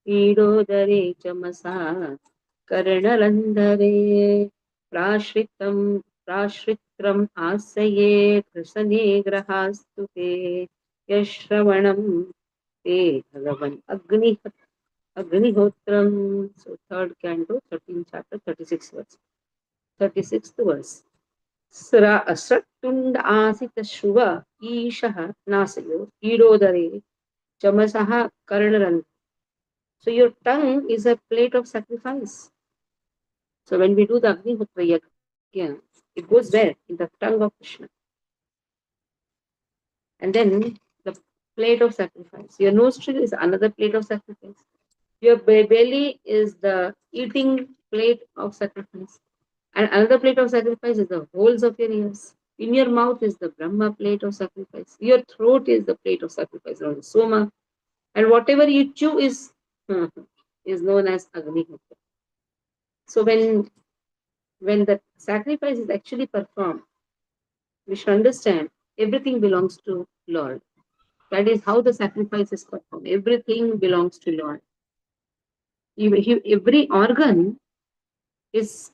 ईडोदरे चमसा कर्णरन्ध्रे प्राश्रित्रम् आस्ये कृशने ग्रहास्तु ते यश्रवणं ते भगवन् अग्निहोत्रम्. So third canto, 13th chapter, 36th verse. 36th verse. असृक्तुण्ड आसित श्रुव ईशः नासयो ईडोदरे चमसः कर्णरन्ध्रे. So your tongue is a plate of sacrifice. So when we do the Agnihotra Yajna, it goes where? In the tongue of Krishna. And then the plate of sacrifice. Your nostril is another plate of sacrifice. Your belly is the eating plate of sacrifice. And another plate of sacrifice is the holes of your ears. In your mouth is the Brahma plate of sacrifice. Your throat is the plate of sacrifice, or the Soma. And whatever you chew is known as Agnihotra. So when the sacrifice is actually performed, we should understand everything belongs to Lord. That is how the sacrifice is performed. Everything belongs to Lord. Every organ is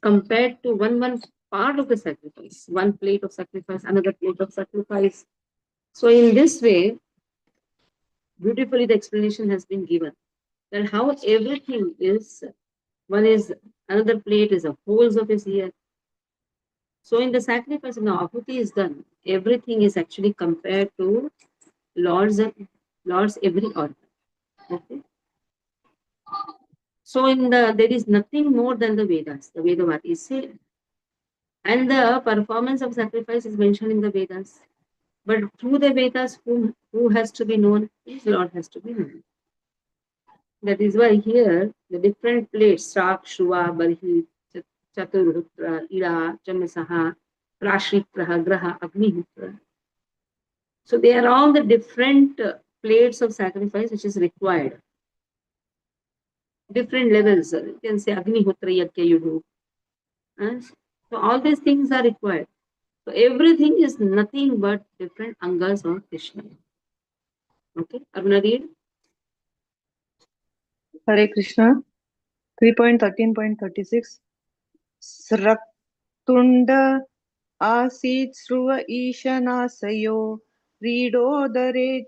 compared to one part of the sacrifice. One plate of sacrifice, another plate of sacrifice. So in this way, beautifully the explanation has been given that how everything is, one is, another plate is the holes of his ear. So in the sacrifice, when the ahuti is done, everything is actually compared to Lord's every organ. Okay. So there is nothing more than the Vedas. The Vedavati is said. And the performance of sacrifice is mentioned in the Vedas. But through the Vedas, who has to be known? Lord has to be known. That is why here the different plates, Sak, Shruva, Barhi, Chaturhutra, Ira, Chamasaha, Prashitraha, Graha, Agnihutra. So they are all the different plates of sacrifice which is required. Different levels. You can say Agnihutra Yakya you do. So all these things are required. So everything is nothing but different angas of Krishna. Okay, Aruna read. Hare Krishna. 3.13.36 Sraktunda Asit Sruva Ishanasayo Ridodare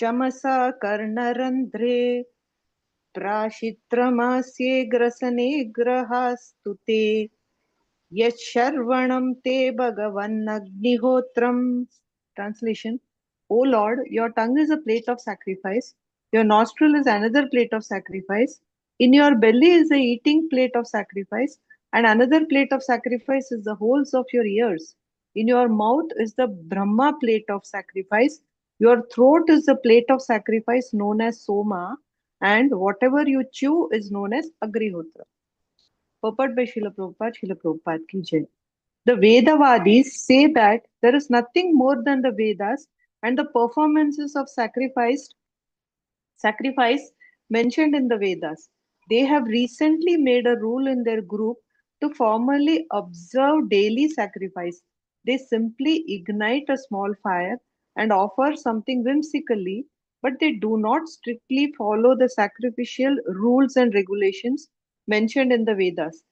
Chamasa Karnarandre Prashitramasye Grasane Grahastute Yasharvanam Te Bhagavan. Translation: O Lord, your tongue is a plate of sacrifice, your nostril is another plate of sacrifice, in your belly is the eating plate of sacrifice, and another plate of sacrifice is the holes of your ears. In your mouth is the Brahma plate of sacrifice, your throat is the plate of sacrifice known as Soma, and whatever you chew is known as Agrihotra. Purport by Srila Prabhupada ki jai. The Vedavadis say that there is nothing more than the Vedas and the performances of sacrifice mentioned in the Vedas. They have recently made a rule in their group to formally observe daily sacrifice. They simply ignite a small fire and offer something whimsically, but they do not strictly follow the sacrificial rules and regulations mentioned in the Vedas.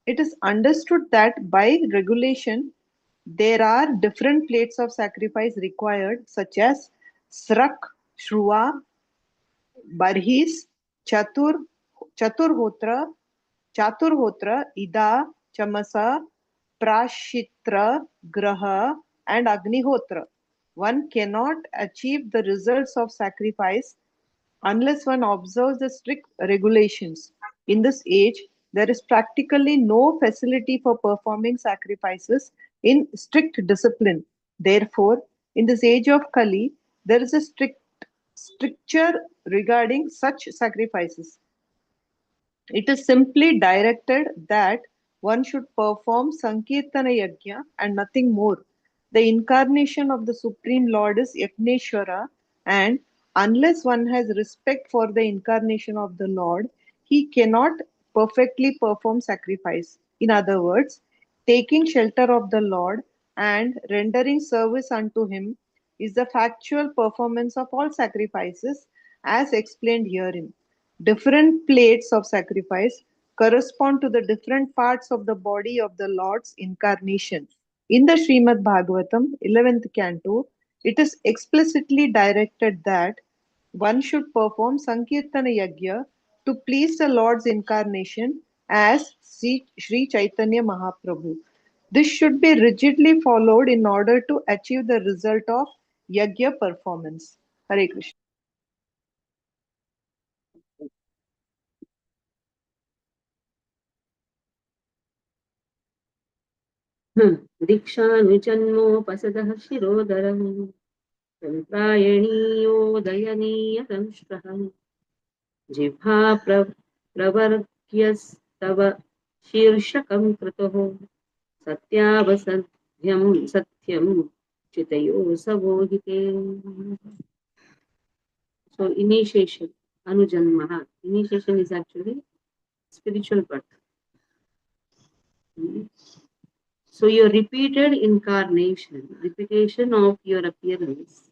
It is understood that by regulation, there are different plates of sacrifice required, such as Srak, Shruva, Barhis, Chatur, Chaturhotra, Chaturhotra, Ida, Chamasa, Prashitra, Graha, and Agnihotra. One cannot achieve the results of sacrifice unless one observes the strict regulations. In this age, there is practically no facility for performing sacrifices in strict discipline. Therefore, in this age of Kali, there is a stricture regarding such sacrifices. It is simply directed that one should perform Sankirtana Yajna and nothing more. The incarnation of the Supreme Lord is Yajneshwara, and unless one has respect for the incarnation of the Lord, he cannot perfectly perform sacrifice. In other words, taking shelter of the Lord and rendering service unto him is the factual performance of all sacrifices as explained herein. Different plates of sacrifice correspond to the different parts of the body of the Lord's incarnation. In the Srimad Bhagavatam, 11th canto, it is explicitly directed that one should perform Sankirtana Yajna to please the Lord's incarnation as Sri Chaitanya Mahaprabhu. This should be rigidly followed in order to achieve the result of Yajna performance. Hare Krishna. दीक्षानुजन्मोपसदः शिरोदरम् तन्त्रायणीयो दयनीयदंष्ट्रः जिह्वा प्रवर्ग्यस्तव शीर्षकं कृतः सत्यावसध्यं सत्यं चितयो सवोहिते. So initiation, anujanmaha. Initiation is actually spiritual birth. So your repeated incarnation, repetition of your appearance,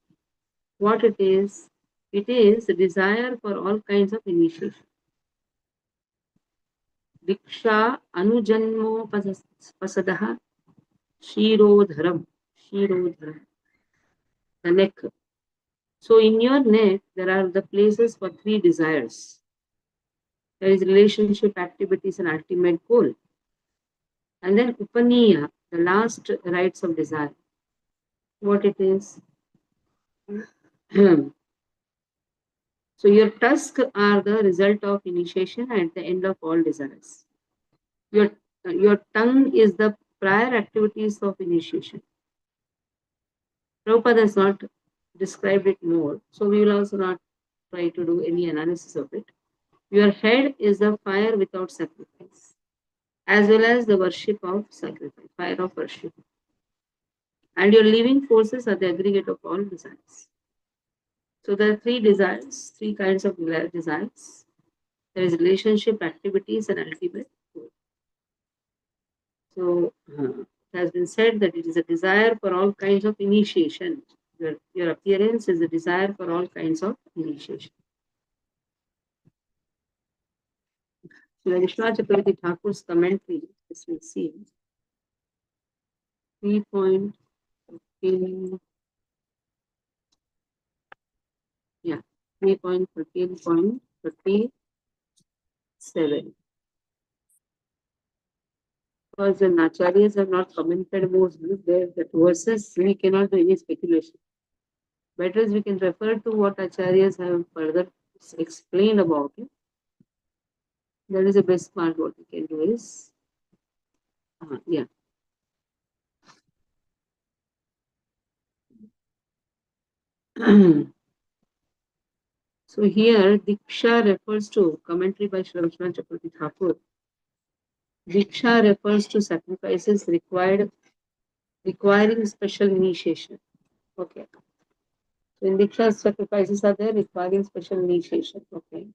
what it is a desire for all kinds of initiation. Diksha anujanmo pasadaha shirodharam. Shirodharam. The neck. So in your neck, there are the places for three desires. There is relationship, activities, and ultimate goal. And then upaniya, the last rights of desire. What it is? So your tusks are the result of initiation at the end of all desires. Your tongue is the prior activities of initiation. Prabhupada has not described it more, so we will also not try to do any analysis of it. Your head is the fire without sacrifice, as well as the worship of sacrifice, fire of worship. And your living forces are the aggregate of all desires. So there are three desires, three kinds of desires. There is relationship, activities, and ultimate goal. So it has been said that it is a desire for all kinds of initiation. Your appearance is a desire for all kinds of initiation. So Vishwanath Chakravarti Thakur's commentary, as we see, 3.15, yeah, 3.13.37. Because the Acharyas have not commented more there, that verses we cannot do any speculation. Better is we can refer to what Acharyas have further explained about it. That is the best part. What we can do is, yeah. So here, Diksha refers to commentary by Sri Vishwanath Chakravarti Thakur. Diksha refers to sacrifices requiring special initiation. Okay. So in Diksha, sacrifices are there requiring special initiation. Okay.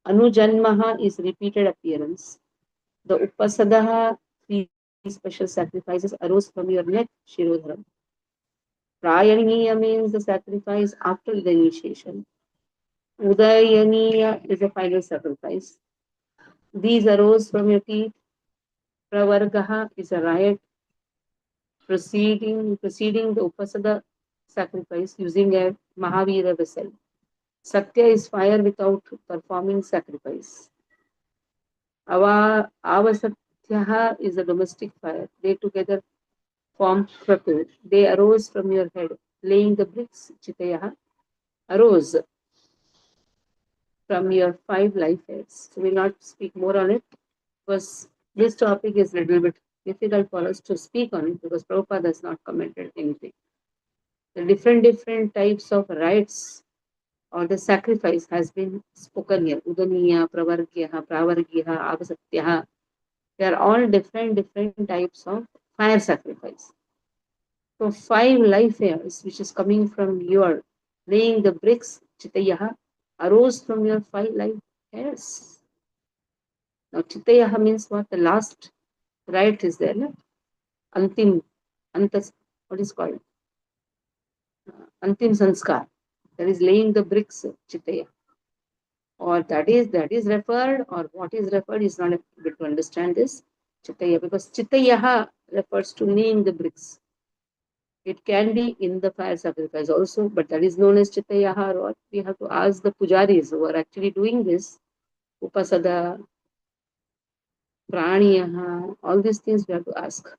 Anujanmaha is repeated appearance. The Upasadaha, three special sacrifices, arose from your neck, Shirodharam. Prayaniya means the sacrifice after the initiation. Udayaniya is a final sacrifice. These arose from your teeth. Pravargaha is a riot preceding the Upasada sacrifice using a Mahavira vessel. Satya is fire without performing sacrifice. Avasatyaha is a domestic fire. They together form Kratu. They arose from your head. Laying the bricks, Chitayaha, arose from your 5 life hairs. So we'll not speak more on it because this topic is a little bit difficult for us to speak on it because Prabhupada has not commented anything. The different types of rites or the sacrifice has been spoken here. Udaniya, Pravargyaha, Pravargyaha, Avasatyaha. They are all different types of fire sacrifice. So 5 life hairs, which is coming from your laying the bricks, Chitayaha, arose from your 5 life hairs. Now Chitayaha means what? The last rite is there. No? Antim, Antas, what is called? Antim Sanskar. That is laying the bricks, Chitaya. or that is referred, or what is referred is not able to understand this Chittaya, because Chittayaha refers to kneeing the bricks. It can be in the fire sacrifice also, but that is known as Chittayaha, or we have to ask the pujaris who are actually doing this, Upasada, Praniyaha, all these things we have to ask.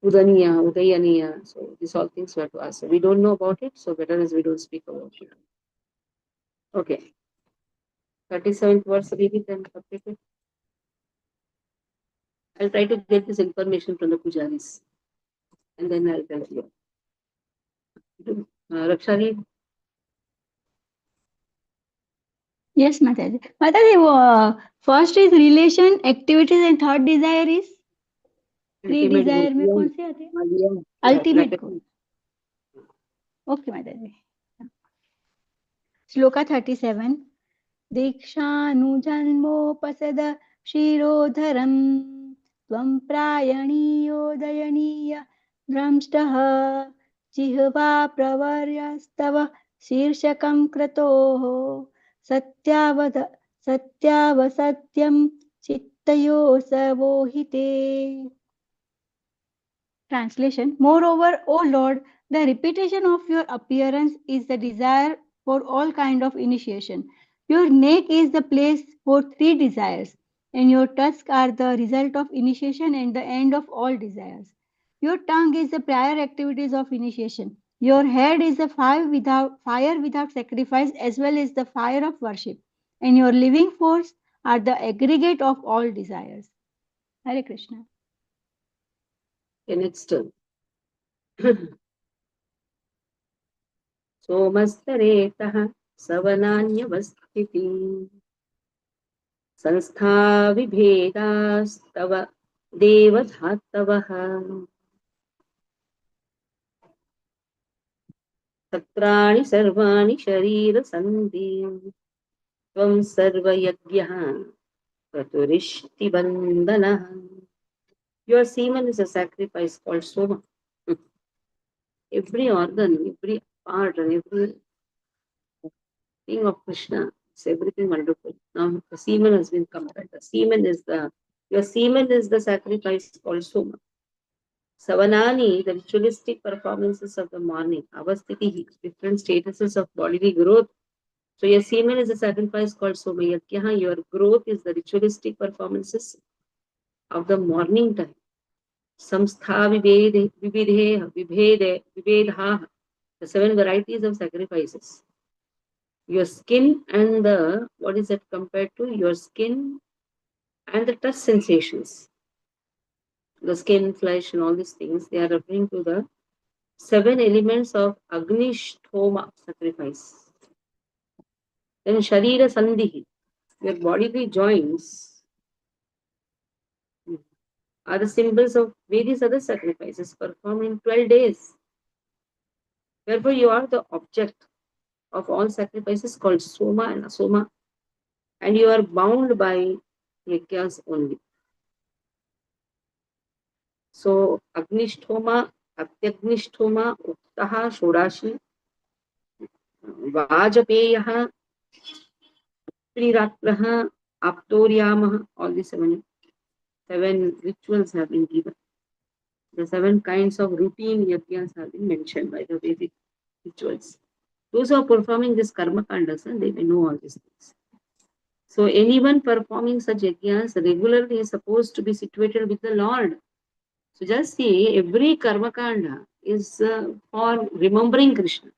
Udaniya, Udayaniya, so these all things we have to ask. So we don't know about it, so better is we don't speak about it. Okay. 37th verse, read it and complete it. I'll try to get this information from the pujaris, and then I'll tell you. Rakshari, Yes, Mataji. Mataji, first is relation, activities, and third desire is three ultimate goal. desire में कौन से आते हैं? Yeah, Ultimate goal. Okay, Mataji. Shloka 37. दीक्षानुजन्मोपसद क्षीरोधरं त्वं प्रायणीयो दयनीय द्रंष्टः जिह्वा प्रवर्यस्तव शीर्षकं क्रतोः सत्यावसत्यं चित्तयोऽसवोहिते. Translation. Moreover, O Lord, the repetition of your appearance is the desire for all kind of initiation. Your neck is the place for three desires, and your tusks are the result of initiation and the end of all desires. Your tongue is the prior activities of initiation. Your head is the fire without sacrifice as well as the fire of worship. And your living force are the aggregate of all desires. Hare Krishna. next. सोमस्तरेतः सवनान्यवस्थिति संस्था विभेदास्तव देवधातवः तत्राणि सर्वाणि शरीरसन्धि त्वं सर्वयज्ञः क्रतुरिष्टिबन्धनः. Your semen is a sacrifice called soma. Every organ, every part, and every thing of Krishna, it's everything wonderful. Now the semen has been compared. Your semen is the sacrifice called soma. Savanani, the ritualistic performances of the morning, avasthiti, different statuses of bodily growth. So your semen is a sacrifice called soma. Your growth is the ritualistic performances of the morning time. Samstha vibhedha, the 7 varieties of sacrifices. Your skin and the, what is that compared to? Your skin and the touch sensations. The skin, flesh, and all these things, they are referring to the 7 elements of Agnishtoma sacrifice. Then Sharira Sandhi, your bodily joints are the symbols of various other sacrifices performed in 12 days. Therefore, you are the object of all sacrifices called Soma and Asoma, and you are bound by Yagyas only. So, Agnishtoma, Atyagnishtoma, Uktaha, Shodashi, Vajapeyaha, Triratraha, Aptoryamaha, all the 7 rituals have been given. The 7 kinds of routine yagyas have been mentioned by the Vedic rituals. Those who are performing this karma kandas, they may know all these things. So anyone performing such yagyas regularly is supposed to be situated with the Lord. So just see, every karma kanda is for remembering Krishna.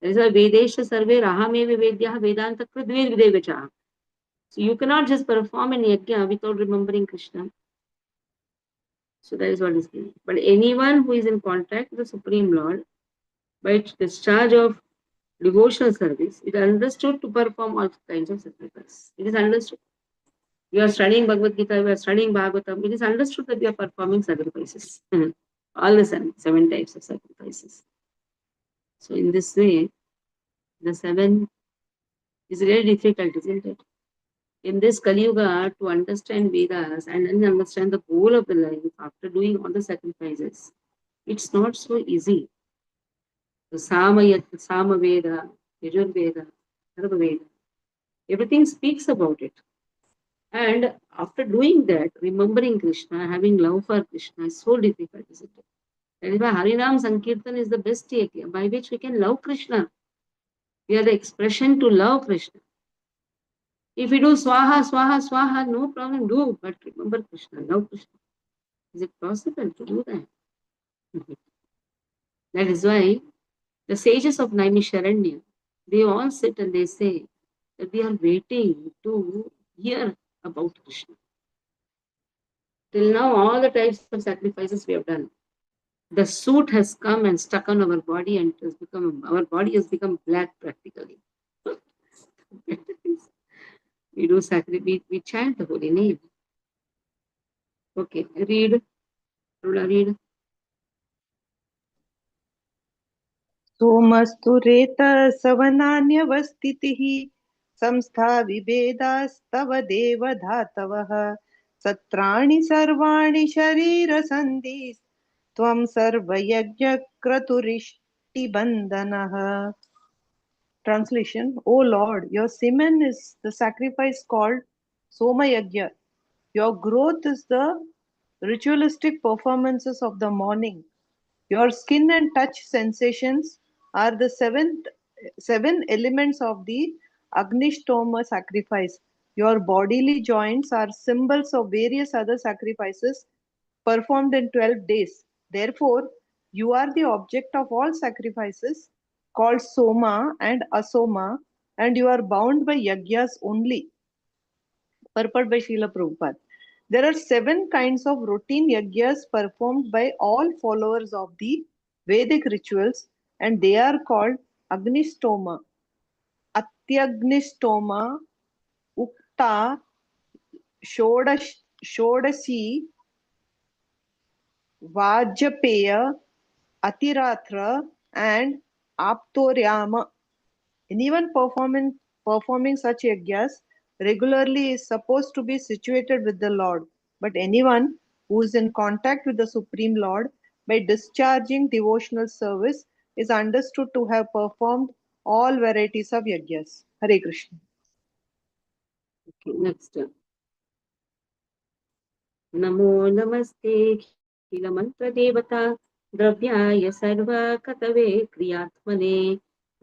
There is a Vedesha Sarve Rahameva Vedyaha Vedanta Kridved Videvacha. So you cannot just perform an yajna without remembering Krishna. So that is what is given. But anyone who is in contact with the Supreme Lord, by discharge of devotional service, it is understood to perform all kinds of sacrifice. It is understood. You are studying Bhagavad Gita, you are studying Bhagavatam, it is understood that you are performing sacrifices. All the 7 types of sacrifices. So in this way, the 7 is really difficult, isn't it? In this Kali Yuga, to understand Vedas and then understand the goal of the life after doing all the sacrifices, it's not so easy. The Sama Veda, Yajur Veda, Atharva Veda, Everything speaks about it. And after doing that, remembering Krishna, having love for Krishna is so difficult, isn't it? That is why Harinam Sankirtan is the best yajna by which we can love Krishna. We are the expression to love Krishna. If we do Swaha, Swaha, Swaha, no problem, do. But remember Krishna, love Krishna. Is it possible to do that? That is why the sages of Naimisharanya, they all sit and they say that we are waiting to hear about Krishna. Till now, all the types of sacrifices we have done. The soot has come and stuck on our body, and it has become, our body has become black practically. We do sacrifice, we chant the holy name. Okay, read. Rula, read. सोमस्तु रेतसवनान्यवस्थितिः संस्था विभेदास्तव देवधातवः सत्राणि सर्वाणि शरीरसन्धि त्वं सर्वयज्ञक्रतुरिष्टिबन्धनः. Translation: O Lord, your semen is the sacrifice called Soma Yajna. Your growth is the ritualistic performances of the morning. Your skin and touch sensations are the seven elements of the Agnishtoma sacrifice. Your bodily joints are symbols of various other sacrifices performed in 12 days. Therefore, you are the object of all sacrifices called Soma and Asoma, and you are bound by Yagyas only. Purport by Srila Prabhupada. There are 7 kinds of routine yagyas performed by all followers of the Vedic rituals, and they are called Agnistoma, Atyagnishtoma, Ukta, Shodasi, Vajpayeya, Atiratra, and Aptoryama. Anyone performing such yagyas regularly is supposed to be situated with the Lord, but anyone who is in contact with the Supreme Lord by discharging devotional service is understood to have performed all varieties of yagyas. Hare Krishna. Okay, next. नमो नमस्ते खिल मंत्र देवता द्रव्याय सर्वकतवे क्रियात्मने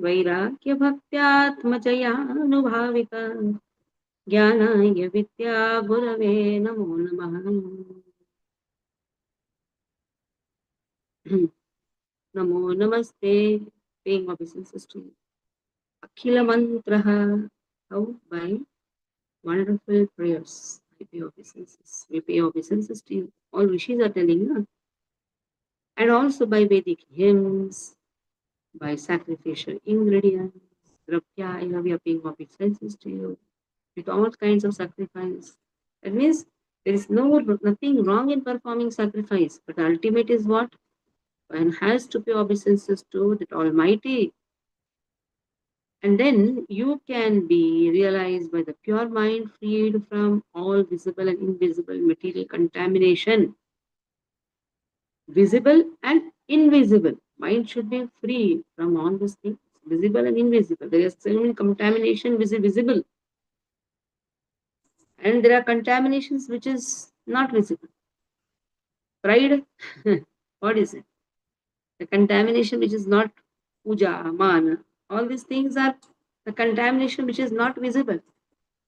वैराग्य भक्त्यात्मजयानुभाविका ज्ञानाय विद्या गुरवे नमो नमः. नमो नमस्ते, paying obeisances to you. Akhila mantraha, how? By wonderful prayers. We pay obeisances. We pay obeisances to you. All rishis are telling, no? And also by Vedic hymns, by sacrificial ingredients. Dravya, we are paying obeisances to you. With all kinds of sacrifice. That means there is nothing wrong in performing sacrifice, but the ultimate is what? One has to pay obeisances to that Almighty. And then you can be realized by the pure mind, freed from all visible and invisible material contamination. Visible and invisible. Mind should be free from all these things, visible and invisible. There is so many contamination which is visible. And there are contaminations which is not visible. Pride, what is it? The contamination which is not puja, mana, all these things are the contamination which is not visible.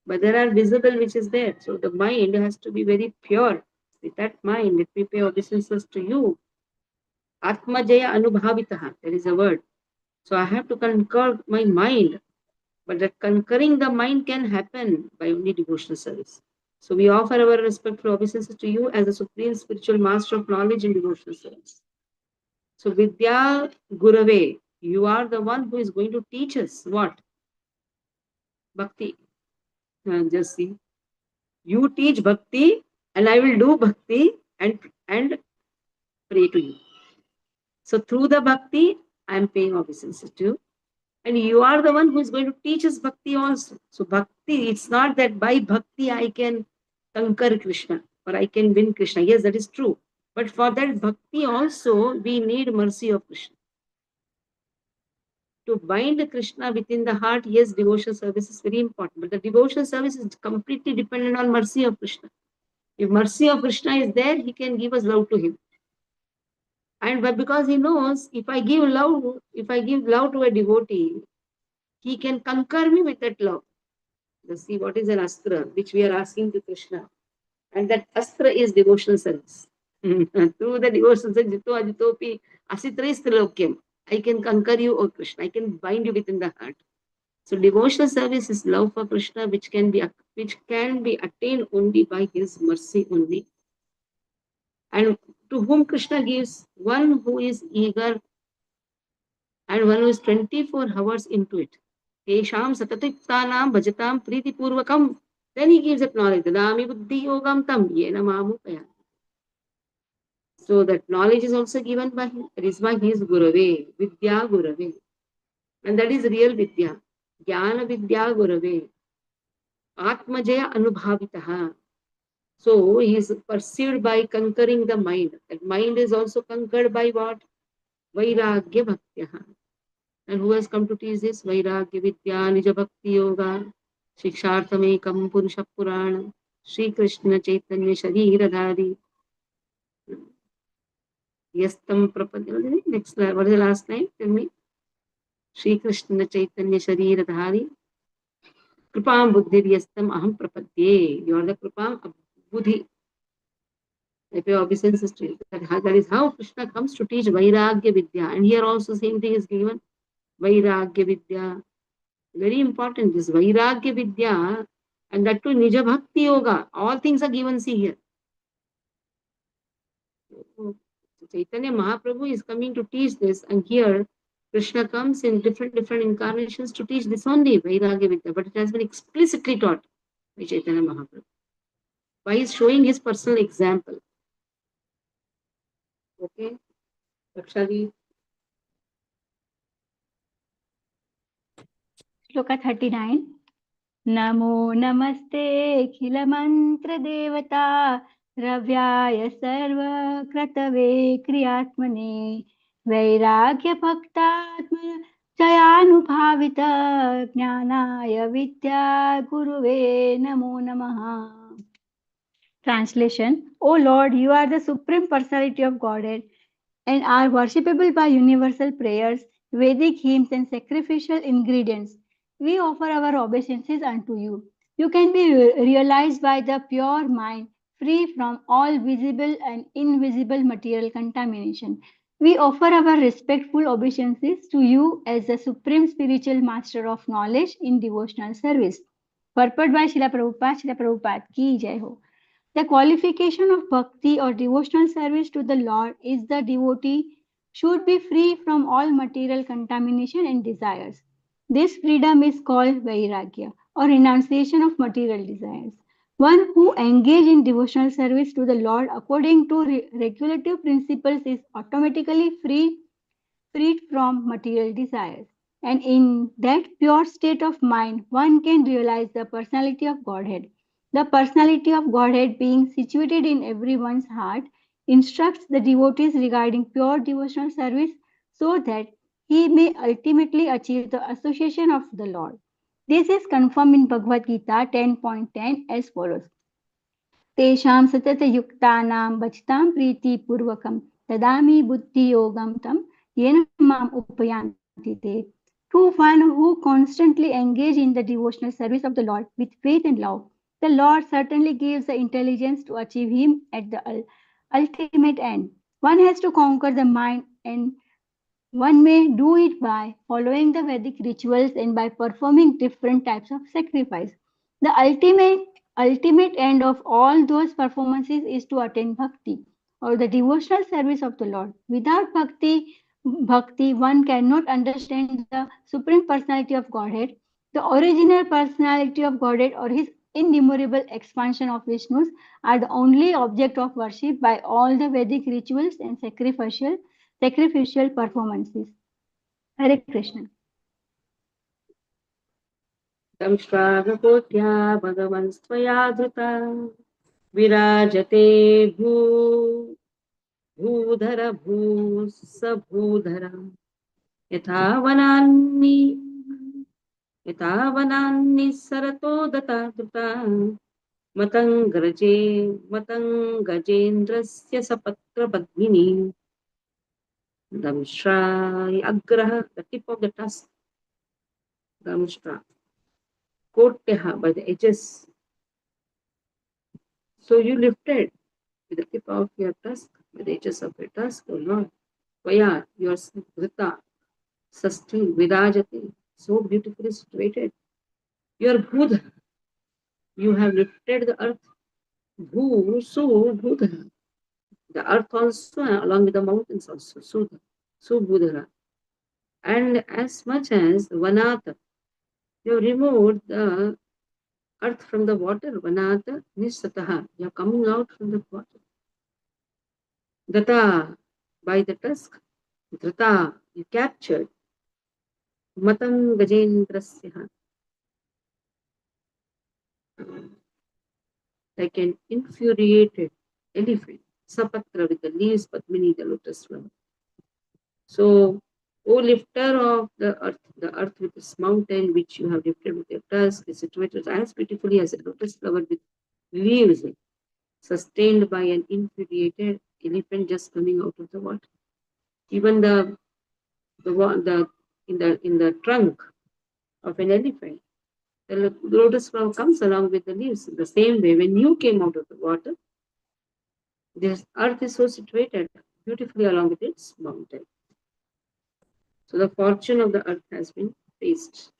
But there are visible which is there. So the mind has to be very pure. With that mind, let me pay obeisances to you. Atmajaya anubhavitaha, there is a word. So I have to conquer my mind. But that conquering the mind can happen by only devotional service. So we offer our respectful obeisances to you as the supreme spiritual master of knowledge and devotional service. So Vidya Gurave, you are the one who is going to teach us what? Bhakti. Just see. You teach Bhakti and I will do Bhakti and pray to you. So through the Bhakti, I am paying obeisances to you. And you are the one who is going to teach us Bhakti also. So Bhakti, it's not that by Bhakti I can conquer Krishna or I can win Krishna. Yes, that is true. But for that Bhakti also, we need mercy of Krishna. to bind Krishna within the heart, yes, devotional service is very important. But the devotional service is completely dependent on mercy of Krishna. If mercy of Krishna is there, he can give us love to him. And but because he knows, if I give love to a devotee, he can conquer me with that love. Let's see what is an astra, which we are asking to Krishna. And that astra is devotional service. Through the devotional service, jito ajitopi asitrais trilokyam. I can conquer you, O Krishna. I can bind you within the heart. So devotional service is love for Krishna, which can be attained only by his mercy only. And to whom Krishna gives, one who is eager and one who is 24 hours into it. Tesham satatiktanam bhajatam priti purvakam. Then he gives that knowledge. Dadami buddhi yogam tam yena mamupaya. So that knowledge is also given by him. That is by his Gurave, Vidya Gurave. And that is real Vidya. Jnana Vidya Gurave. Atmajaya Anubhavitaha. So he is perceived by conquering the mind. That mind is also conquered by what? Vairagya Bhaktyaha. And who has come to teach this? Vairagya Vidya Nija Bhakti Yoga. Shiksharthamekam Purusha Purana. Sri Krishna Chaitanya Shariradhari. Yastam Prapadya. Next, what is the last line? Tell me. Sri Krishna Chaitanya Shariradhari. Kripam Buddhir Yastam Aham Prapadye. You are the Kripam Buddhi. I pay obeisance to you. That is how Krishna comes to teach Vairagya Vidya. And here also same thing is given. Vairagya Vidya. Very important, this Vairagya Vidya, and that too Nija Bhakti Yoga. All things are given, see here. So Chaitanya Mahaprabhu is coming to teach this, and here Krishna comes in different incarnations to teach this only, Vairagya Vidya, but it has been explicitly taught by Chaitanya Mahaprabhu by showing his personal example. Okay, Rakshadi. Shloka 39. नमो नमस्ते अखिल मंत्र देवता रव्याय सर्वकृतवे क्रियात्मने वैराग्य भक्तात्म चयानुभावित ज्ञानाय विद्या गुरुवे नमो नमः. Translation: O Lord, you are the Supreme Personality of Godhead and are worshipable by universal prayers, Vedic hymns, and sacrificial ingredients. We offer our obeisances unto you. You can be realized by the pure mind, free from all visible and invisible material contamination. We offer our respectful obeisances to you as the supreme spiritual master of knowledge in devotional service. Purport by Srila Prabhupada ki jai ho. The qualification of bhakti or devotional service to the Lord is the devotee should be free from all material contamination and desires. This freedom is called vairagya or renunciation of material desires. One who engages in devotional service to the Lord according to regulative principles is automatically freed from material desires. And in that pure state of mind, one can realize the personality of Godhead. The personality of Godhead, being situated in everyone's heart, instructs the devotees regarding pure devotional service so that he may ultimately achieve the association of the Lord. This is confirmed in Bhagavad Gita 10.10 as follows. तेषां सततयुक्तानां भजतां प्रीतिपूर्वकं ददामि बुद्धियोगं तं येन माम् उपयान्ति ते. To one who constantly engage in the devotional service of the Lord with faith and love, the Lord certainly gives the intelligence to achieve Him at the ultimate end. One has to conquer the mind, and one may do it by following the Vedic rituals and by performing different types of sacrifice. The ultimate end of all those performances is to attain bhakti or the devotional service of the Lord. Without bhakti one cannot understand the supreme personality of Godhead, the original personality of Godhead or his innumerable expansion of Vishnus are the only object of worship by all the Vedic rituals and sacrificial performances. Hare Krishna. Tam Shravakotya Bhagavan Svaya Dhrita Virajate Bhu Bhudhara Bhu Sabhudhara Yatha vananni sarato data druta matangajendrasya sapatra padmini damshra agraha, the tip of the tusk, damshra kotyaha, by the edges. So you lifted with the tip of your tusk, with the edges of your tusk, O Lord. Vaya, your Vrita, sustained, Vidajati, so beautifully situated. Your Budha, you have lifted the earth. Bhu, Su, Budha. The earth also, along with the mountains also, Sudha, Su, Budha. And as much as Vanata, you have removed the earth from the water, Vanata, Nisataha, you are coming out from the water. Data, by the tusk, Drata, you captured. Matam Gajendrasya, like an infuriated elephant, Sapatra, with the leaves, Padmini, the lotus flower. So, O lifter of the earth with its mountain, which you have lifted with your tusk, is situated as beautifully as a lotus flower with leaves, sustained by an infuriated elephant just coming out of the water. Even in the trunk of an elephant, the lotus flower comes along with the leaves. In the same way, when you came out of the water, this earth is so situated beautifully along with its mountain. So the fortune of the earth has been faced.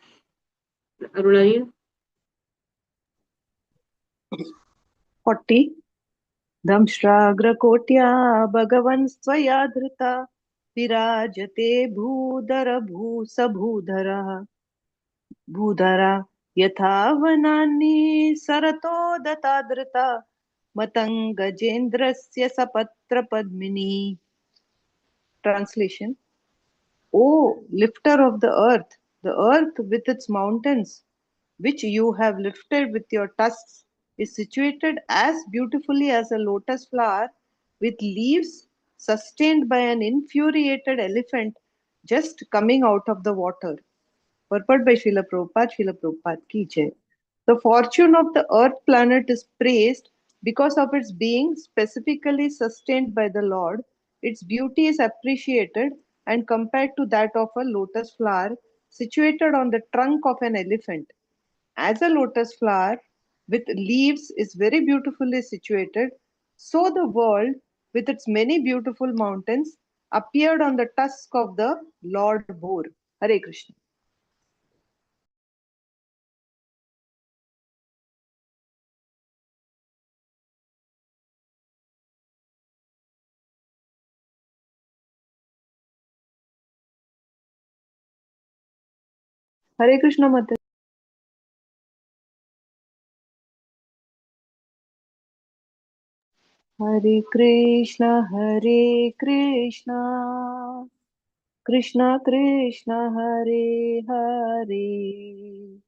Aruna, 40. दंष्ट्राग्रकोट्या भगवन् स्वया धृता विराजते भूधरा यथा वनानि सरतो दतादृता मतङ्गजेन्द्रस्य सपत्रपद्मिनी. Translation: O lifter of the earth with its mountains, which you have lifted with your tusks, is situated as beautifully as a lotus flower with leaves, sustained by an infuriated elephant just coming out of the water. Purport by Srila Prabhupada ki jai. The fortune of the earth planet is praised because of its being specifically sustained by the Lord. Its beauty is appreciated and compared to that of a lotus flower situated on the trunk of an elephant. As a lotus flower with leaves is very beautifully situated, so the world with its many beautiful mountains appeared on the tusk of the Lord Bhur. Hare Krishna. Hare Krishna Mata. Hare Krishna, Krishna Krishna, Hare Hare,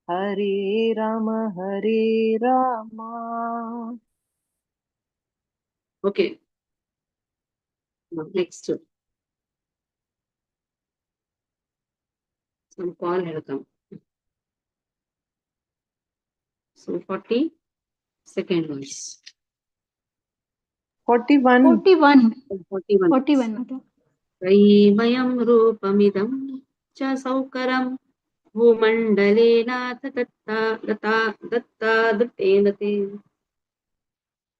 Hare Rama, Hare Rama. okay. Now, next. Some call had come. So 42nd verse. 41. 41. 41. 41, Mata. त्रयीमयं रूपमिदं च सौकरं भूमण्डलेनाथ दत्तेन ते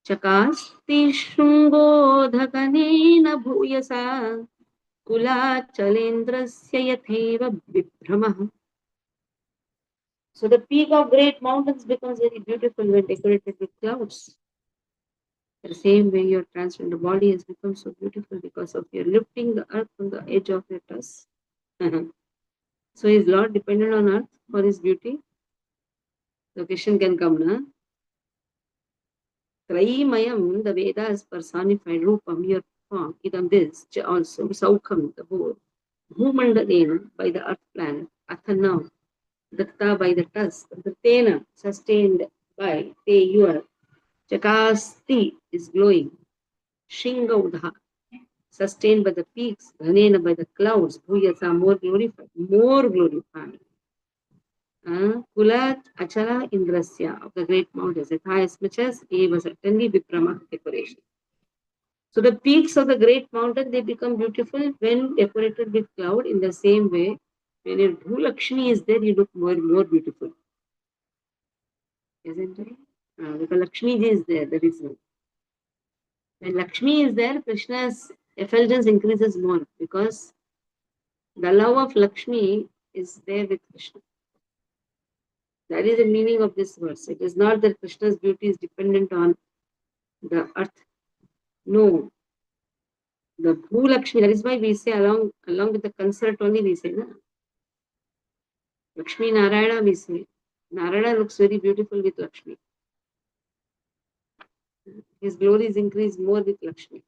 चकास्ति शृङ्गोधगनेन भूयसा कुलाचलेन्द्रस्य यथैव विभ्रमः. So the peak of great mountains becomes very beautiful when decorated with clouds. The same way your transcendental body has become so beautiful because of your lifting the earth from the edge of your tusk. So is Lord dependent on earth for his beauty? The question can come, na? Trayimayam, the Vedas personified Rupam, your form, idam this, also, Saukam, the whole. Bhumandalena, by the earth planet, Athana, Datta by the tusk, Dattena, sustained by, Te, your, Chakasti is glowing, Shingaudha, sustained by the peaks, dhanena by the clouds, bhuyasa more glorified, more glorified. Kulat achala indrasya of the great mountains, yatha as much as eva certainly viprama decoration. So the peaks of the great mountain, they become beautiful when decorated with cloud. In the same way, when your Bhulakshmi is there, you look more beautiful. Isn't it? Because Lakshmi ji is there, that is no. When Lakshmi is there, Krishna's effulgence increases more because the love of Lakshmi is there with Krishna. That is the meaning of this verse. It is not that Krishna's beauty is dependent on the earth. No. The Bhulakshmi, that is why we say along with the consort only we say, na? Lakshmi Narayana we say. Narayana looks very beautiful with Lakshmi. His glory is increased more with Lakshmi.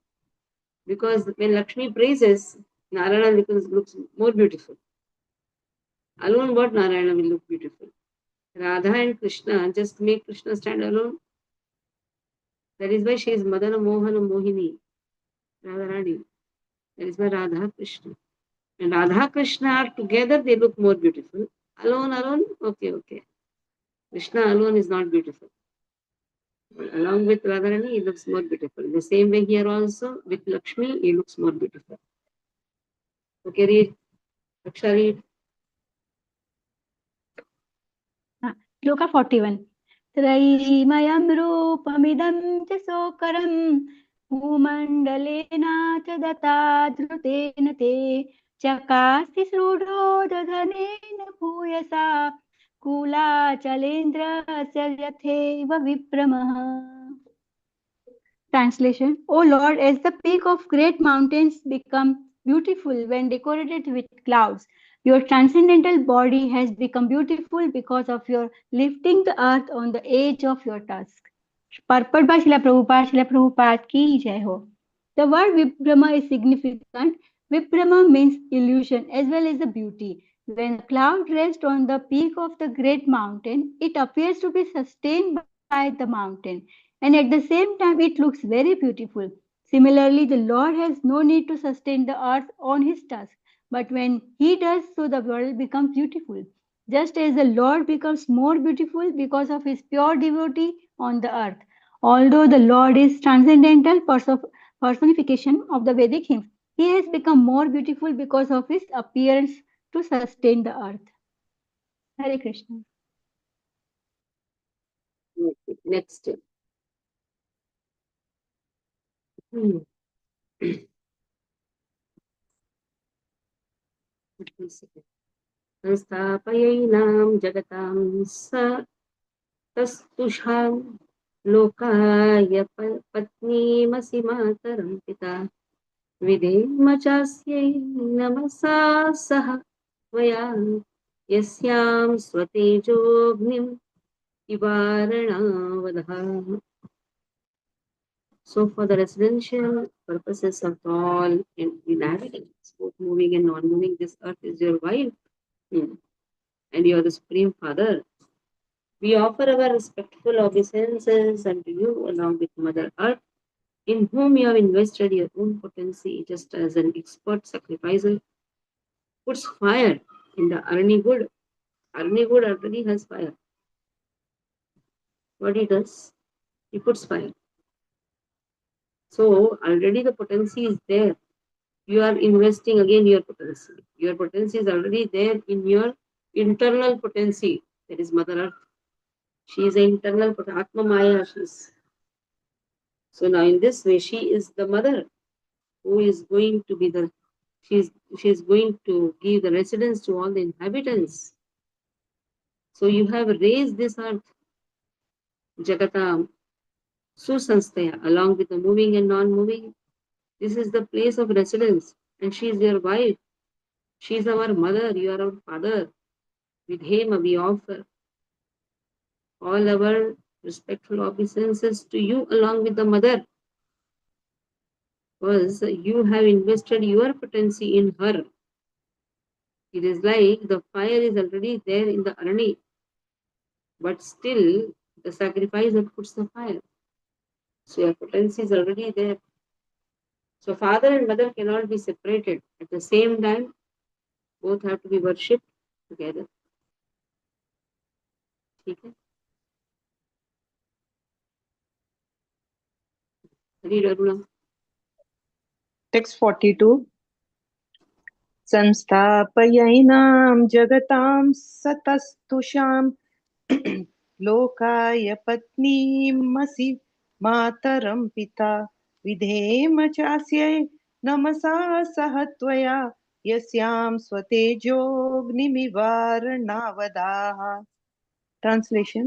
Because when Lakshmi praises, Narayana looks more beautiful. Alone what Narayana will look beautiful. Radha and Krishna just make Krishna stand alone. That is why she is Madana Mohana Mohini. Radharani. That is why Radha Krishna. And Radha Krishna are together, they look more beautiful. Alone, okay. Krishna alone is not beautiful. Along with Radharani, he looks more beautiful. In the same way here also, with Lakshmi, he looks more beautiful. Okay, read. Aksha, read. Shloka 41. त्रयीमयं रूपमिदं च सोकरं भूमण्डलेनाथ दत्ताधृतेन ते चकास्ति श्रूढो दधनेन भूयसा कुलाचलेन्द्रस्य यथैव विप्रमः. Translation: O Lord, as the peak of great mountains become beautiful when decorated with clouds, your transcendental body has become beautiful because of your lifting the earth on the edge of your tusk. Purport by Srila Prabhupada. Srila Prabhupada ki jai ho. The word Vibrama is significant. Vibrama means illusion as well as the beauty. When a cloud rests on the peak of the great mountain, it appears to be sustained by the mountain, and at the same time it looks very beautiful. Similarly, the Lord has no need to sustain the earth on his tusk, but when he does so, the world becomes beautiful. Just as the Lord becomes more beautiful because of his pure devotee on the earth. Although the Lord is transcendental personification of the Vedic hymns, he has become more beautiful because of his appearance to sustain the earth. Hare Krishna. Next. संस्थापयैनां जगतां तस्तुषां लोकाय पत्नीमसि मातरं पिता विधेम चास्यै नमसा सह त्वया यस्यां स्वतेजोऽग्निम् इवारणावधाः. So for the residential purposes of all inhabitants, both moving and non-moving, this earth is your wife, and you are the Supreme Father. We offer our respectful obeisances unto you along with Mother Earth, in whom you have invested your own potency, just as an expert sacrificer puts fire in the Arni wood. Arni wood already has fire. What he does? He puts fire. So already the potency is there. You are investing again your potency. Your potency is already there in your internal potency. That is Mother Earth. She is an internal Atma Maya. So now in this way, she is the mother who is going to be the, she is going to give the residence to all the inhabitants. So you have raised this earth, Jagatam, Susanstaya, along with the moving and non-moving. This is the place of residence, and she is your wife. She is our mother, you are our father. With him we offer all our respectful obeisances to you along with the mother. Because you have invested your potency in her. It is like the fire is already there in the Arani, but still the sacrifice that puts the fire. So your potency is already there. So father and mother cannot be separated. At the same time, both have to be worshipped together. Okay? Read Aruna. Text 42. संस्थापयैनां जगतां सतस्तुषां लोकाय पत्नीमसि मातरं पिता विधेम चास्यै नमसा सह त्वया यस्यां स्वतेजोऽग्निमिवारणवदाः. Translation: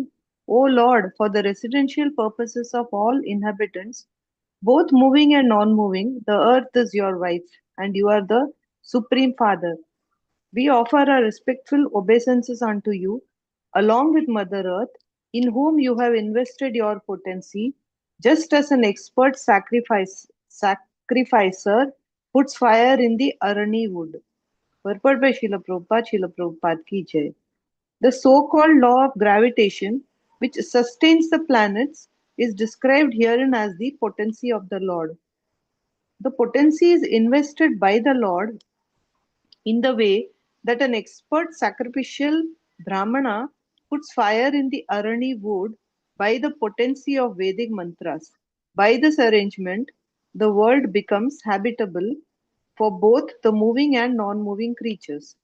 O Lord, for the residential purposes of all inhabitants, both moving and non-moving, the earth is your wife, and you are the Supreme Father. We offer our respectful obeisances unto you, along with Mother Earth, in whom you have invested your potency, just as an expert sacrificer puts fire in the arani wood. Purport by Srila Prabhupada ki jai. The so-called law of gravitation, which sustains the planets, is described herein as the potency of the Lord. The potency is invested by the Lord in the way that an expert sacrificial Brahmana puts fire in the arani wood by the potency of Vedic mantras. By this arrangement, the world becomes habitable for both the moving and non moving creatures.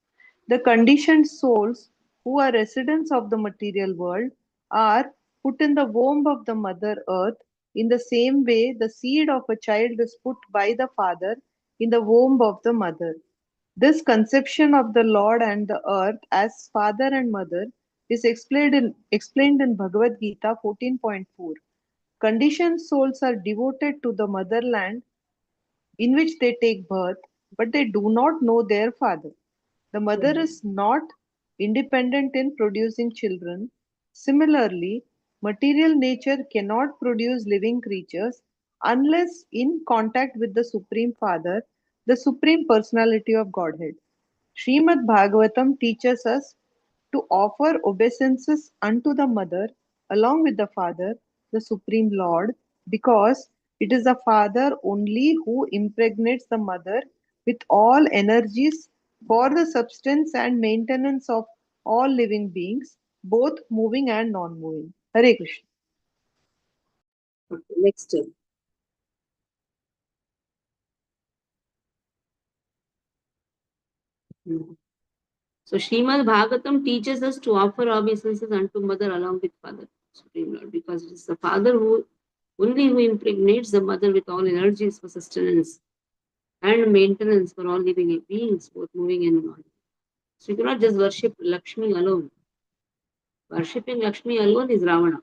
The conditioned souls who are residents of the material world are put in the womb of the Mother Earth in the same way the seed of a child is put by the father in the womb of the mother. This conception of the Lord and the earth as father and mother is explained in Bhagavad Gita 14.4. Conditioned souls are devoted to the motherland in which they take birth, but they do not know their father. The mother is not independent in producing children. Similarly, material nature cannot produce living creatures unless in contact with the Supreme Father, the Supreme Personality of Godhead. Srimad Bhagavatam teaches us to offer obeisances unto the mother along with the father, the Supreme Lord, because it is the father only who impregnates the mother with all energies for the substance and maintenance of all living beings, both moving and non moving. Hare Krishna. Okay, next. So Srimad Bhagavatam teaches us to offer obeisances unto mother along with father, Supreme Lord, because it is the father who only who impregnates the mother with all energies for sustenance and maintenance for all living beings, both moving and non. So you cannot just worship Lakshmi alone. Worshipping Lakshmi alone is Ravana,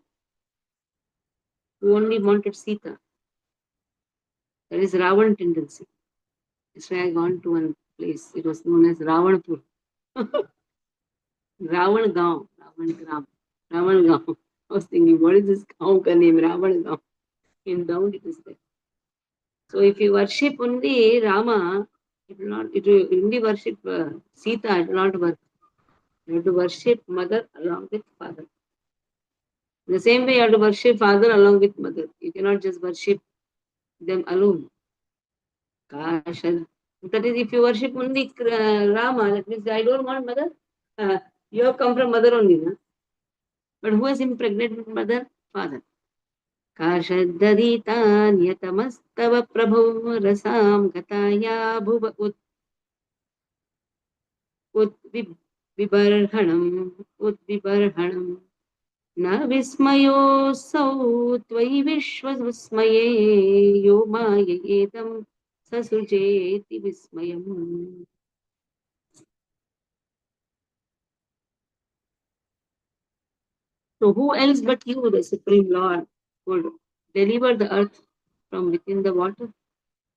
who only wanted Sita. That is Ravan tendency. That's why I gone to one place. It was known as Ravanpur. Ravan Gaon, Ravan Gram, Ravan Gaon. I was thinking, what is this Gaon ka name? Ravan Gaon. In down it is there. So if you worship only Rama, it will not. It will only worship Sita. It will not work. You have to worship mother along with father. In the same way, you have to worship father along with mother. You cannot just worship them alone. Kashan. That is, if you worship only Rama, that means I don't want mother. You have come from mother only, na? But who has impregnated mother? Father. काशद्दधितान्यतमस्तव प्रभो रसां गताया भुव उद्विबर्हणम् न विस्मयोऽसौ त्वयि विश्वविस्मये यो माययेदं ससृजेति विस्मयम्. So who else but you, the Supreme Lord, would deliver the earth from within the water?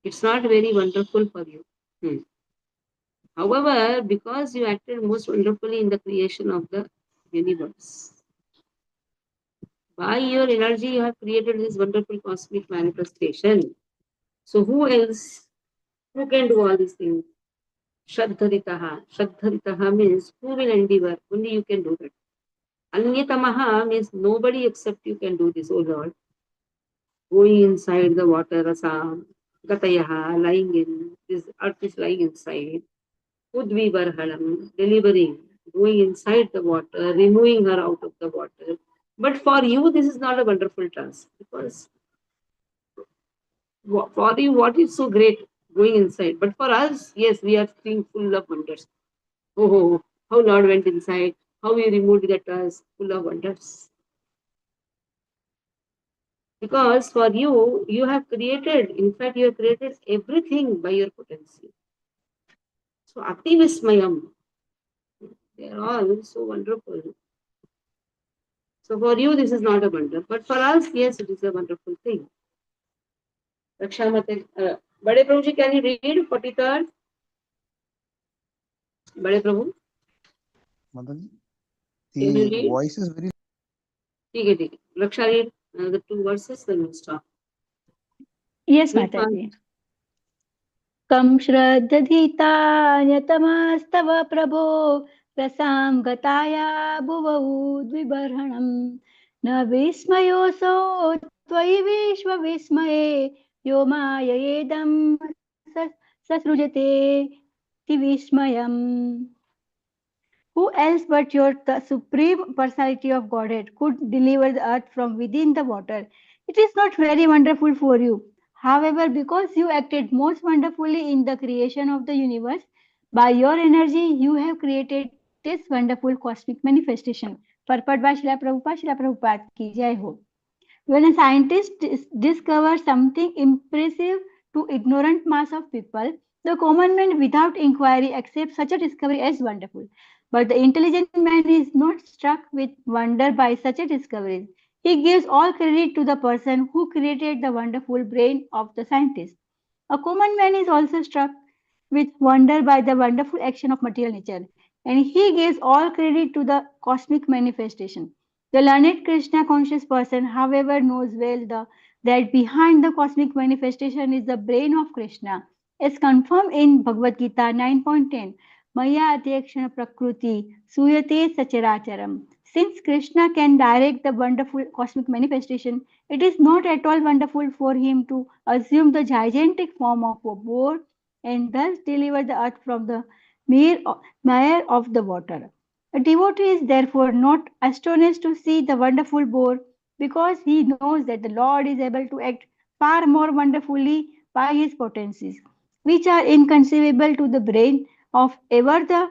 It's not very wonderful for you. However, because you acted most wonderfully in the creation of the universe, by your energy you have created this wonderful cosmic manifestation. So who else, who can do all these things? Shraddharitaha. Shraddharitaha means who will endeavor? Only you can do that. Anyatamaha means nobody except you can do this, oh Lord. Going inside the water, rasa, Gatayaha, lying in, this earth is lying inside. Udvivarhanam, delivering, going inside the water, removing her out of the water. But for you, this is not a wonderful task because for you, what is so great going inside? But for us, yes, we are being full of wonders. Oh, how Lord went inside, how He removed the task, full of wonders. Because for you, you have created, in fact, you have created everything by your potency. So, Aktivismayam, they are all so wonderful. So, for you, this is not a wonder. But for us, yes, it is a wonderful thing. Rakshamate, Bade Prabhuji, can you read 43rd? Bade Prabhu, Mataji, can you the read? voice is very. ठीक है. Raksha, read the 2 verses, then we'll stop. Yes, Read fast. Mataji. कं श्रद्धधीतान्यतमस्तव प्रभो रसां गताया भुवौ द्विबर्हणम् न विस्मयोऽसौ त्वयि विश्वविस्मये यो माययेदं ससृजते विस्मयम्. Who else but the Supreme Personality of Godhead could deliver the earth from within the water? It is not very wonderful for you. However, because you acted most wonderfully in the creation of the universe, by your energy you have created this wonderful cosmic manifestation. Purport by Srila Prabhupada ki jai ho. When a scientist discovers something impressive to ignorant mass of people, the common man without inquiry accepts such a discovery as wonderful. But the intelligent man is not struck with wonder by such a discovery. He gives all credit to the person who created the wonderful brain of the scientist. A common man is also struck with wonder by the wonderful action of material nature, and he gives all credit to the cosmic manifestation. The learned Krishna conscious person, however, knows well that behind the cosmic manifestation is the brain of Krishna, as confirmed in Bhagavad Gita 9.10. Maya Adhyakshana Prakruti Suyate Sacharacharam. Since Krishna can direct the wonderful cosmic manifestation, it is not at all wonderful for him to assume the gigantic form of a boar and thus deliver the earth from the mire of the water. A devotee is therefore not astonished to see the wonderful boar because he knows that the Lord is able to act far more wonderfully by his potencies, which are inconceivable to the brain of ever the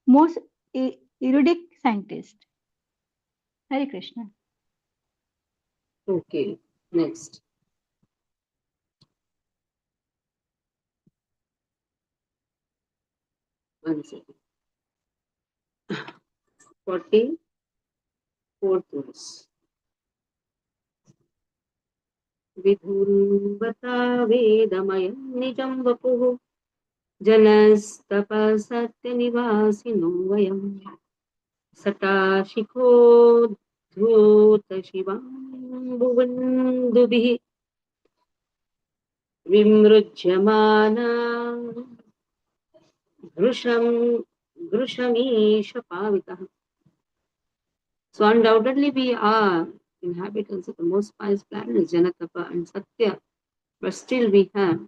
most erudite scientist. Hare Krishna. Okay, next. One second. 44th verse. विधुन्वता वेदमयं निजं वपुः जनस्तपसत्यनिवासिनो वयम् सटाशिखोद्धूतशिवाम्बुवन्दुभिः विमृज्यमाना घृषमीशपावितः. So undoubtedly we are inhabitants of the most pious planets, Janatapa and Satya, but still we have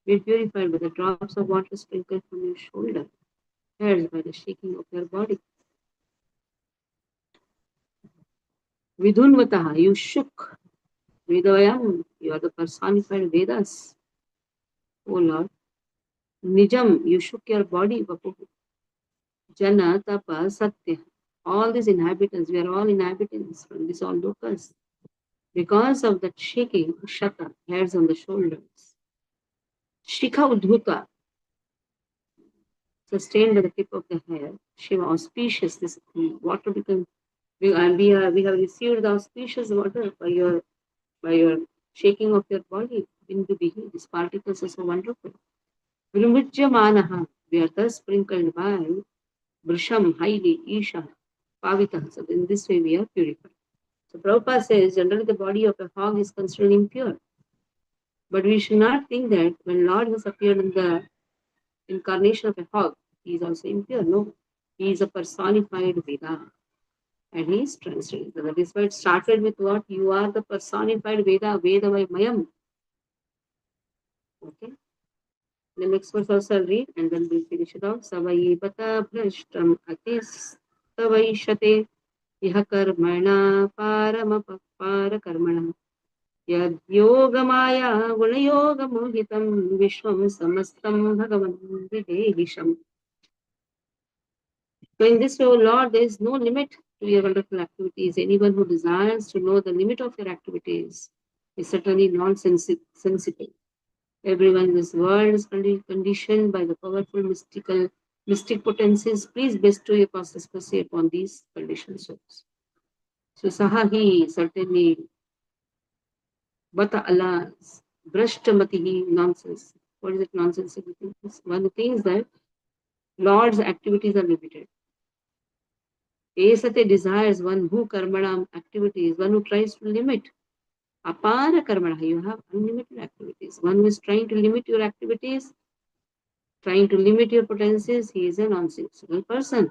been purified by the drops of water sprinkled from your shoulder, hairs by the shaking of your body. Vidhunvataha, you shook. Vedayam, you are the personified Vedas. O Lord. Nijam, you shook your body. Vapuhu. Jana, Tapa, Satya. All these inhabitants, we are all inhabitants from these all lokas. Because of that shaking, Shata, hairs on the shoulders. Shikha Udhuta, sustained by the tip of the hair. Shiva, auspicious, this water becomes, we have received the auspicious water by your shaking of your body. Bindubihi, these particles are so wonderful. Vilumujyamanaha, we are thus sprinkled by Vrisham, highly, Isha, Pavita. So in this way we are purified. So Prabhupada says, generally the body of a hog is considered impure. But we should not think that when Lord has appeared in the incarnation of a hog, he is also impure. No, he is a personified Veda. And he is translated. So that is why it started with what? You are the personified Veda, Veda by Mayam. Okay. The next verse also I'll read and then we'll finish it off. Savai pata bhrashtam atis tavaishate yah karmana paramapara karmana yad yogamaya gunayogamohitam vishwam samastam bhagavan videhisham. So in this way, O Lord, there is no limit to your wonderful activities. Anyone who desires to know the limit of your activities is certainly nonsensical. Everyone in this world is conditioned by the powerful mystic potencies. Please bestow your causeless mercy upon these conditioned souls. So Sahahi, certainly, Bata Allahs, Brashtamatihi, nonsense. What is it nonsense? One thinks that Lord's activities are limited. Esate desires one who karmanam activities, one who tries to limit. Apara karmana, you have unlimited activities. One who is trying to limit your activities, trying to limit your potencies, he is a nonsensical person.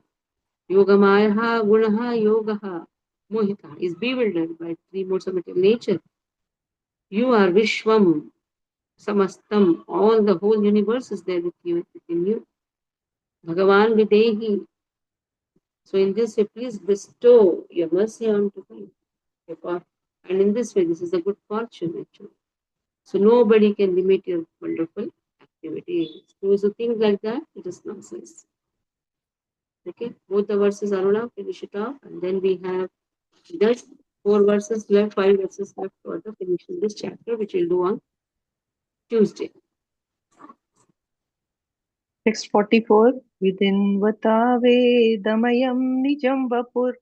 Yogamayaha gunaha yogaha mohita is bewildered by three modes of material nature. You are Vishwam, Samastam, all the whole universe is there with you, within you. Bhagavan Videhi. So in this way, please bestow your mercy onto me. And in this way, this is a good fortune actually. So nobody can limit your wonderful activities. Those who think like that, it is nonsense. Okay, both the verses Aruna, finish it off, and then we have just 4 verses left, 5 verses left for the finishing this chapter, which we'll do on Tuesday. Text 44. Vidinvata vedamayam nijam vapur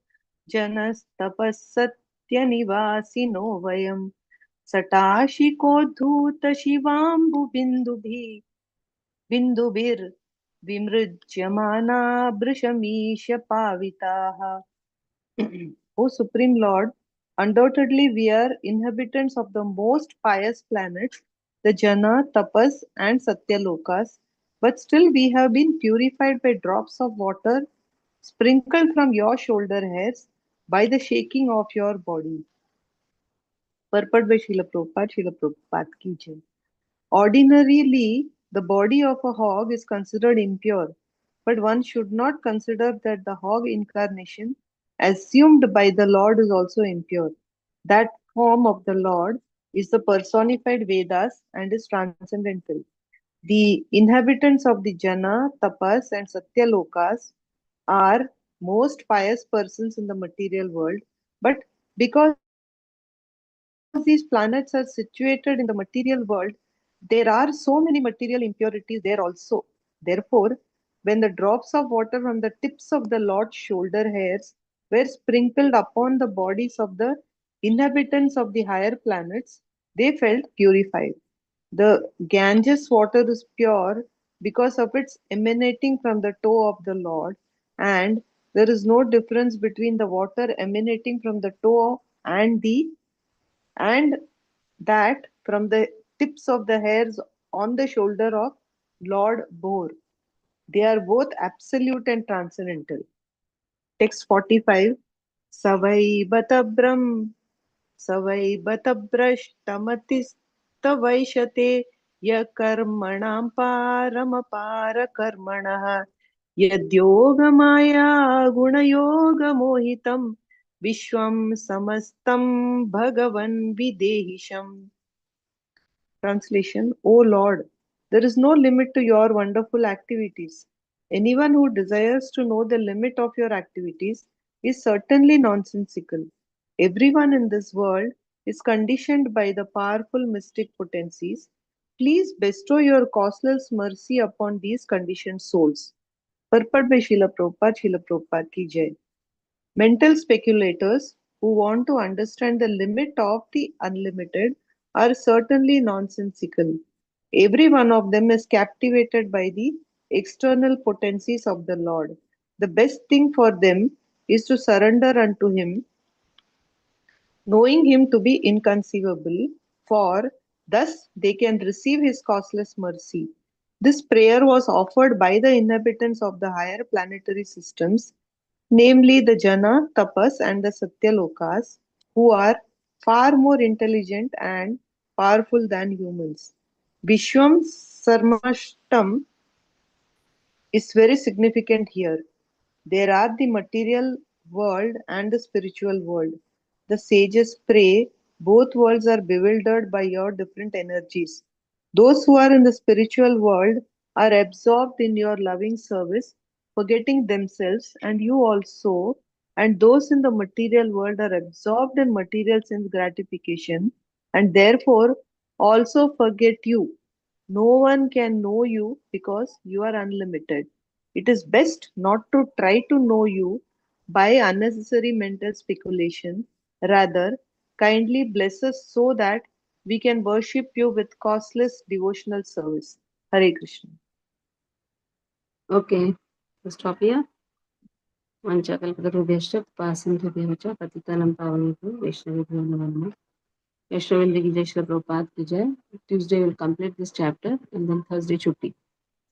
janas tapassatya nivasino vayam satashiko dhuta shivambu bindubhir vimrujyamana brishamesha pavitaha. O Supreme Lord, undoubtedly we are inhabitants of the most pious planets, the Jana, Tapas, and Satyalokas, but still we have been purified by drops of water sprinkled from your shoulder hairs by the shaking of your body. Purport by Srila Prabhupada ki jai. Ordinarily, the body of a hog is considered impure, but one should not consider that the hog incarnation assumed by the Lord is also impure. That form of the Lord is the personified Vedas and is transcendental. The inhabitants of the Jana, Tapas, and Satyalokas are most pious persons in the material world, but because these planets are situated in the material world, there are so many material impurities there also. Therefore, when the drops of water from the tips of the Lord's shoulder hairs were sprinkled upon the bodies of the inhabitants of the higher planets, they felt purified. The Ganges water is pure because of its emanating from the toe of the Lord, and there is no difference between the water emanating from the toe and that from the tips of the hairs on the shoulder of Lord Bore. They are both absolute and transcendental. Text 45. Savai batabram Savai batabrashtamatis ya karmanam paramapara karmanah yadyogamaya gunayoga mohitam vishwam samastam bhagavan videhisham. Translation: O Lord, there is no limit to your wonderful activities. Anyone who desires to know the limit of your activities is certainly nonsensical. Everyone in this world is conditioned by the powerful mystic potencies. Please bestow your causeless mercy upon these conditioned souls. Purport by Srila Prabhupada ki jai. Mental speculators who want to understand the limit of the unlimited are certainly nonsensical. Every one of them is captivated by the external potencies of the Lord. The best thing for them is to surrender unto Him, knowing Him to be inconceivable, for thus they can receive His causeless mercy. This prayer was offered by the inhabitants of the higher planetary systems, namely the Jana, Tapas, and the Satyalokas, who are far more intelligent and powerful than humans. Vishwam Sarmashtam is very significant here. There are the material world and the spiritual world. The sages pray, both worlds are bewildered by your different energies. Those who are in the spiritual world are absorbed in your loving service, forgetting themselves and you also, and those in the material world are absorbed in material sense gratification and therefore also forget you. No one can know you because you are unlimited. It is best not to try to know you by unnecessary mental speculation. Rather, kindly bless us so that we can worship you with costless devotional service. Hare Krishna. Okay, so stop here. Vanchakalpatarubhyascha pasinthubhyavacha patitanam pavanebhyo Vaishnavibhyo namo namaha. Vaishnavindragi Jai Shri Prabhupada ki Jai. Tuesday we'll complete this chapter and then Thursday chutti.